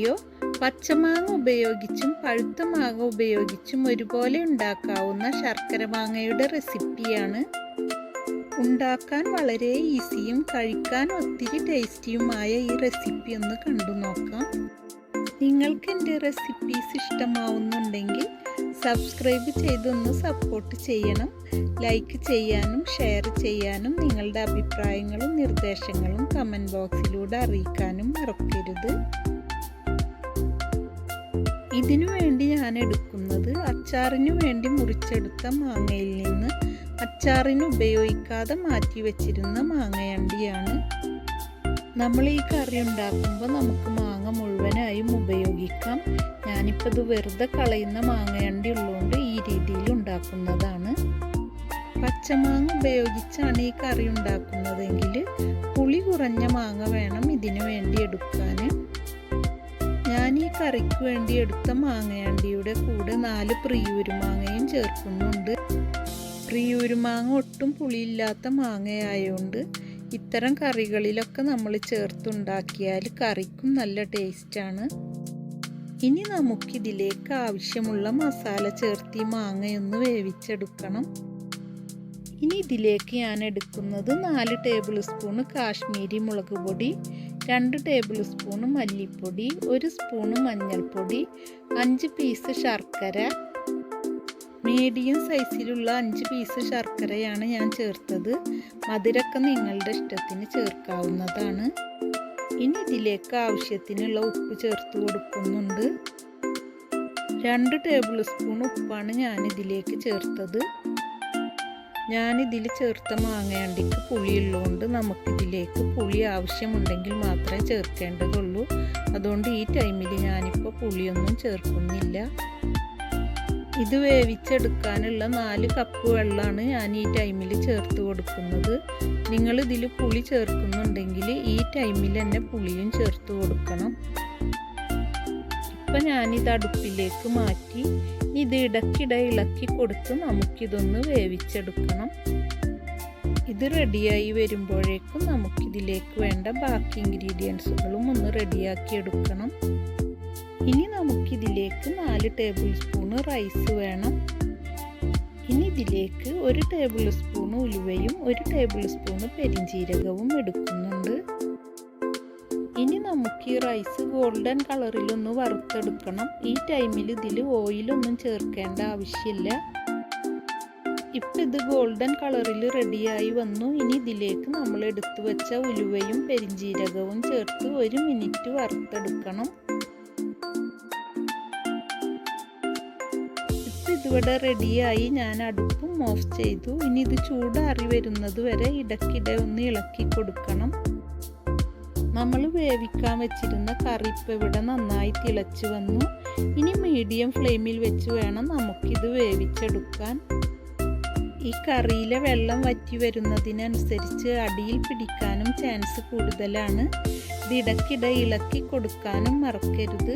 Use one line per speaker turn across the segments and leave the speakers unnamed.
Video പച്ചമാങ്ങ ഉപയോഗിച്ചും പഴുത്ത മാങ്ങ ഉപയോഗിച്ചും ഒരുപോലെ ഉണ്ടാക്കാവുന്ന ശർക്കര മാങ്ങയുടെ റെസിപ്പിയാണ്. ഉണ്ടാക്കാൻ വളരെ ഈസിയും കഴിക്കാൻ ഒത്തിരി ടേസ്റ്റിയുമായ ഈ റെസിപ്പി ഒന്ന് കണ്ടു നോക്കാം. നിങ്ങൾക്ക് എൻ്റെ റെസിപ്പീസ് ഇഷ്ടമാവുന്നുണ്ടെങ്കിൽ സബ്സ്ക്രൈബ് ചെയ്തൊന്ന് സപ്പോർട്ട് ചെയ്യണം. ലൈക്ക് ചെയ്യാനും ഷെയർ ചെയ്യാനും നിങ്ങളുടെ അഭിപ്രായങ്ങളും നിർദ്ദേശങ്ങളും കമൻറ്റ് ബോക്സിലൂടെ അറിയിക്കാനും മറക്കരുത്. ഇതിനു വേണ്ടി ഞാൻ എടുക്കുന്നത് അച്ചാറിനു വേണ്ടി മുറിച്ചെടുത്ത മാങ്ങയിൽ നിന്ന് അച്ചാറിന് ഉപയോഗിക്കാതെ മാറ്റി വെച്ചിരുന്ന മാങ്ങയണ്ടിയാണ്. നമ്മൾ ഈ കറി ഉണ്ടാക്കുമ്പോൾ നമുക്ക് മാങ്ങ മുഴുവനായും ഉപയോഗിക്കാം. ഞാനിപ്പോൾ ഇത് വെറുതെ കളയുന്ന മാങ്ങയണ്ടി ഉള്ളതുകൊണ്ട് ഈ രീതിയിൽ ഉണ്ടാക്കുന്നതാണ്. പച്ചമാങ്ങ ഉപയോഗിച്ചാണ് ഈ കറി ഉണ്ടാക്കുന്നതെങ്കിൽ പുളി കുറഞ്ഞ മാങ്ങ വേണം ഇതിനു വേണ്ടി എടുക്കാൻ. ഞാൻ ഈ കറിക്ക് വേണ്ടി എടുത്ത മാങ്ങയണ്ടിയുടെ കൂടെ 4 പ്രിയൂരുമാങ്ങയും ചേർക്കുന്നുണ്ട്. പ്രിയൂരുമാങ്ങ ഒട്ടും പുളിയില്ലാത്ത മാങ്ങയായതുകൊണ്ട് ഇത്തരം കറികളിലൊക്കെ നമ്മൾ ചേർത്തുണ്ടാക്കിയാൽ കറിക്കും നല്ല ടേസ്റ്റാണ്. ഇനി നമുക്കിതിലേക്ക് ആവശ്യമുള്ള മസാല ചേർത്ത് ഈ മാങ്ങയൊന്ന് വേവിച്ചെടുക്കണം. ഇനി ഇതിലേക്ക് ഞാൻ എടുക്കുന്നത് 4 ടേബിൾ സ്പൂൺ കാശ്മീരി മുളക് പൊടി, 2 ടേബിൾ സ്പൂൺ മല്ലിപ്പൊടി, 1 സ്പൂൺ മഞ്ഞൾപ്പൊടി, 5 പീസ് ശർക്കര, മീഡിയം സൈസിലുള്ള 5 പീസ് ശർക്കരയാണ് ഞാൻ ചേർത്തത്. മധുരമൊക്കെ നിങ്ങളുടെ ഇഷ്ടത്തിന് ചേർക്കാവുന്നതാണ്. ഇനി ഇതിലേക്ക് ആവശ്യത്തിനുള്ള ഉപ്പ് ചേർത്ത് കൊടുക്കുന്നുണ്ട്. 2 ടേബിൾ സ്പൂൺ ഉപ്പാണ് ഞാനിതിലേക്ക് ചേർത്തത്. ഞാനിതിൽ ചേർത്ത മാങ്ങയണ്ടിക്ക് പുളിയുള്ളതുകൊണ്ട് നമുക്കിതിലേക്ക് പുളി ആവശ്യമുണ്ടെങ്കിൽ മാത്രമേ ചേർക്കേണ്ടതുള്ളൂ. അതുകൊണ്ട് ഈ ടൈമിൽ ഞാനിപ്പോൾ പുളിയൊന്നും ചേർക്കുന്നില്ല. ഇത് വേവിച്ചെടുക്കാനുള്ള 4 കപ്പ് വെള്ളമാണ് ഞാൻ ഈ ടൈമിൽ ചേർത്ത് കൊടുക്കുന്നത്. നിങ്ങളിതിൽ പുളി ചേർക്കുന്നുണ്ടെങ്കിൽ ഈ ടൈമിൽ തന്നെ പുളിയും ചേർത്ത് കൊടുക്കണം. ഇപ്പം ഞാനിത് അടുപ്പിലേക്ക് മാറ്റി ഇത് ഇടയ്ക്കിടെ ഇളക്കി കൊടുത്ത് നമുക്കിതൊന്ന് വേവിച്ചെടുക്കണം. ഇത് റെഡിയായി വരുമ്പോഴേക്കും നമുക്കിതിലേക്ക് വേണ്ട ബാക്കി ഇൻഗ്രീഡിയൻസുകളും ഒന്ന് റെഡിയാക്കി എടുക്കണം. ഇനി നമുക്കിതിലേക്ക് 4 ടേബിൾ സ്പൂൺ റൈസ് വേണം. ഇനി ഇതിലേക്ക് 1 ടേബിൾ സ്പൂൺ ഉലുവയും 1 ടേബിൾ സ്പൂൺ പെരിഞ്ജീരകവും എടുക്കുന്നുണ്ട്. ഇനി നമുക്ക് ഈ റൈസ് ഗോൾഡൻ കളറിലൊന്ന് വറുത്തെടുക്കണം. ഈ ടൈമിൽ ഇതിൽ ഓയിലൊന്നും ചേർക്കേണ്ട ആവശ്യമില്ല. ഇപ്പം ഇത് ഗോൾഡൻ കളറിൽ റെഡിയായി വന്നു. ഇനി ഇതിലേക്ക് നമ്മൾ എടുത്തു വെച്ച ഉലുവയും പെരിഞ്ജീരകവും ചേർത്ത് 1 മിനിറ്റ് വറുത്തെടുക്കണം. ഇപ്പം ഇതിവിടെ റെഡിയായി. ഞാൻ അടുപ്പും ഓഫ് ചെയ്തു. ഇനി ഇത് ചൂടാറി വരുന്നത് വരെ ഇടയ്ക്കിടെ ഒന്ന് ഇളക്കി കൊടുക്കണം. നമ്മൾ വേവിക്കാൻ വെച്ചിരുന്ന കറി ഇപ്പം ഇവിടെ നന്നായി തിളച്ച് വന്നു. ഇനി മീഡിയം ഫ്ലെയിമിൽ വെച്ച് വേണം നമുക്കിത് വേവിച്ചെടുക്കാൻ. ഈ കറിയിലെ വെള്ളം വറ്റി വരുന്നതിനനുസരിച്ച് അടിയിൽ പിടിക്കാനും ചാൻസ് കൂടുതലാണ്. ഇത് ഇടയ്ക്കിടെ ഇളക്കി കൊടുക്കാനും മറക്കരുത്.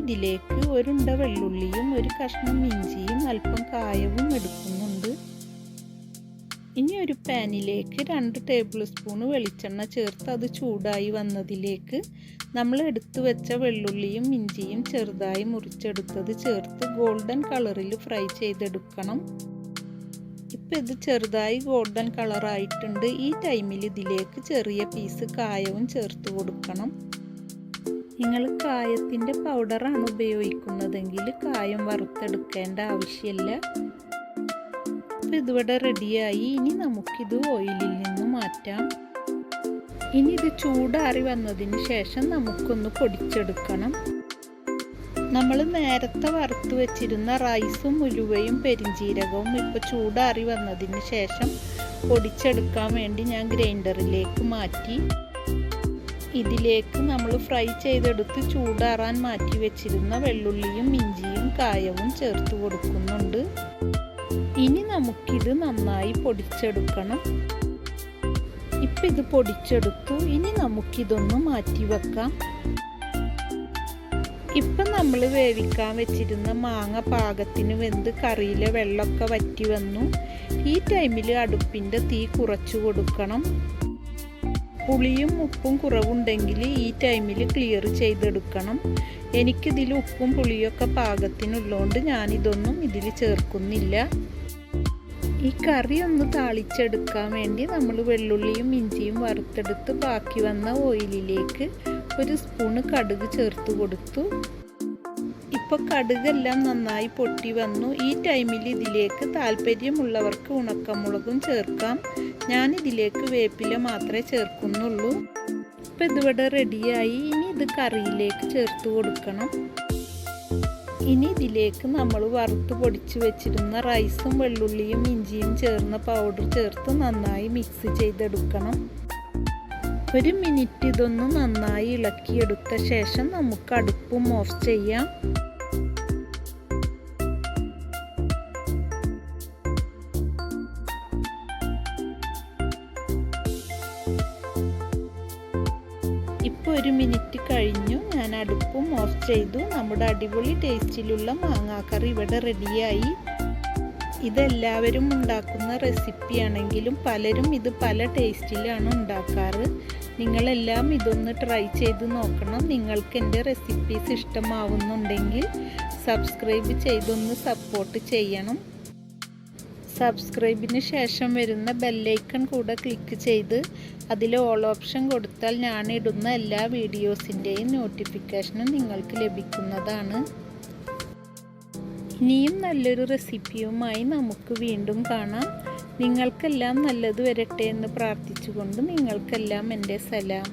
ഇതിലേക്ക് 1 ഉണ്ട വെള്ളുള്ളിയും 1 കഷ്ണം ഇഞ്ചിയും അല്പം കായവും എടുക്കുന്നുണ്ട്. ഇനി ഒരു പാനിലേക്ക് 2 ടേബിൾ സ്പൂൺ വെളിച്ചെണ്ണ ചേർത്ത് അത് ചൂടായി വന്നതിലേക്ക് നമ്മൾ എടുത്തു വെച്ച വെള്ളുള്ളിയും ഇഞ്ചിയും ചെറുതായി മുറിച്ചെടുത്തത് ചേർത്ത് ഗോൾഡൻ കളറിൽ ഫ്രൈ ചെയ്തെടുക്കണം. ഇപ്പം ഇത് ചെറുതായി ഗോൾഡൻ കളറായിട്ടുണ്ട്. ഈ ടൈമിൽ ഇതിലേക്ക് ചെറിയ പീസ് കായവും ചേർത്ത് കൊടുക്കണം. നിങ്ങൾ കായത്തിൻ്റെ പൗഡറാണ് ഉപയോഗിക്കുന്നതെങ്കിൽ കായം വറുത്തെടുക്കേണ്ട ആവശ്യമില്ല. അപ്പോൾ ഇതിവിടെ റെഡിയായി. ഇനി നമുക്കിത് ഓയിലിൽ നിന്ന് മാറ്റാം. ഇനി ഇത് ചൂടാറി വന്നതിന് ശേഷം നമുക്കൊന്ന് പൊടിച്ചെടുക്കണം. നമ്മൾ നേരത്തെ വറുത്ത് വെച്ചിരുന്ന റൈസും ഉലുവയും പെരിഞ്ജീരകവും ഇപ്പോൾ ചൂടാറി വന്നതിന് ശേഷം പൊടിച്ചെടുക്കാൻ വേണ്ടി ഞാൻ ഗ്രൈൻഡറിലേക്ക് മാറ്റി. ഇതിലേക്ക് നമ്മൾ ഫ്രൈ ചെയ്തെടുത്ത് ചൂടാറാൻ മാറ്റി വെച്ചിരുന്ന വെള്ളുള്ളിയും ഇഞ്ചിയും കായവും ചേർത്ത് കൊടുക്കുന്നുണ്ട്. ഇനി നമുക്കിത് നന്നായി പൊടിച്ചെടുക്കണം. ഇപ്പം ഇത് പൊടിച്ചെടുത്തു. ഇനി നമുക്കിതൊന്ന് മാറ്റി വെക്കാം. ഇപ്പം നമ്മൾ വേവിക്കാൻ വെച്ചിരുന്ന മാങ്ങ പാകത്തിന് വെന്ത് കറിയിലെ വെള്ളമൊക്കെ വറ്റി വന്നു. ഈ ടൈമിൽ അടുപ്പിൻ്റെ തീ കുറച്ചു കൊടുക്കണം. പുളിയും ഉപ്പും കുറവുണ്ടെങ്കിൽ ഈ ടൈമിൽ ക്ലിയർ ചെയ്തെടുക്കണം. എനിക്കിതിൽ ഉപ്പും പുളിയൊക്കെ പാകത്തിനുള്ളതുകൊണ്ട് ഞാനിതൊന്നും ഇതിൽ ചേർക്കുന്നില്ല. ഈ കറി ഒന്ന് താളിച്ചെടുക്കാൻ വേണ്ടി നമ്മൾ വെള്ളുള്ളിയും ഇഞ്ചിയും വറുത്തെടുത്ത് ബാക്കി വന്ന ഓയിലിലേക്ക് 1 സ്പൂണ് കടുക് ചേർത്ത് കൊടുത്തു. ഇപ്പോൾ കടുകെല്ലാം നന്നായി പൊട്ടി വന്നു. ഈ ടൈമിൽ ഇതിലേക്ക് താല്പര്യമുള്ളവർക്ക് ഉണക്കമുളകും ചേർക്കാം. ഞാനിതിലേക്ക് വേപ്പില മാത്രമേ ചേർക്കുന്നുള്ളൂ. ഇപ്പോൾ ഇതിവിടെ റെഡിയായി. ഇനി ഇത് കറിയിലേക്ക് ചേർത്ത് കൊടുക്കണം. ഇനി ഇതിലേക്ക് നമ്മൾ വറുത്ത് പൊടിച്ച് വെച്ചിരുന്ന റൈസും വെള്ളുള്ളിയും ഇഞ്ചിയും ചേർന്ന പൗഡർ ചേർത്ത് നന്നായി മിക്സ് ചെയ്തെടുക്കണം. 1 മിനിറ്റ് ഇതൊന്ന് നന്നായി ഇളക്കിയെടുത്ത ശേഷം നമുക്ക് അടുപ്പും ഓഫ് ചെയ്യാം. ഇപ്പോൾ 1 മിനിറ്റ് കഴിഞ്ഞു. ഞാൻ അടുപ്പും ഓഫ് ചെയ്തു. നമ്മുടെ അടിപൊളി ടേസ്റ്റിലുള്ള മാങ്ങാക്കറി ഇവിടെ റെഡിയായി. ഇതെല്ലാവരും ഉണ്ടാക്കുന്ന റെസിപ്പിയാണെങ്കിലും പലരും ഇത് പല ടേസ്റ്റിലാണ് ഉണ്ടാക്കാറ്. നിങ്ങളെല്ലാം ഇതൊന്ന് ട്രൈ ചെയ്ത് നോക്കണം. നിങ്ങൾക്ക് എൻ്റെ റെസിപ്പീസ് ഇഷ്ടമാവുന്നുണ്ടെങ്കിൽ സബ്സ്ക്രൈബ് ചെയ്തൊന്ന് സപ്പോർട്ട് ചെയ്യണം. സബ്സ്ക്രൈബിന് ശേഷം വരുന്ന ബെല്ലൈക്കൺ കൂടെ ക്ലിക്ക് ചെയ്ത് അതിൽ ഓൾ ഓപ്ഷൻ കൊടുത്താൽ ഞാനിടുന്ന എല്ലാ വീഡിയോസിൻ്റെയും നോട്ടിഫിക്കേഷനും നിങ്ങൾക്ക് ലഭിക്കുന്നതാണ്. ഇനിയും നല്ലൊരു റെസിപ്പിയുമായി നമുക്ക് വീണ്ടും കാണാം. നിങ്ങൾക്കെല്ലാം നല്ലത് വരട്ടെ എന്ന് പ്രാർത്ഥിച്ചുകൊണ്ട് നിങ്ങൾക്കെല്ലാം എൻ്റെ സലാം.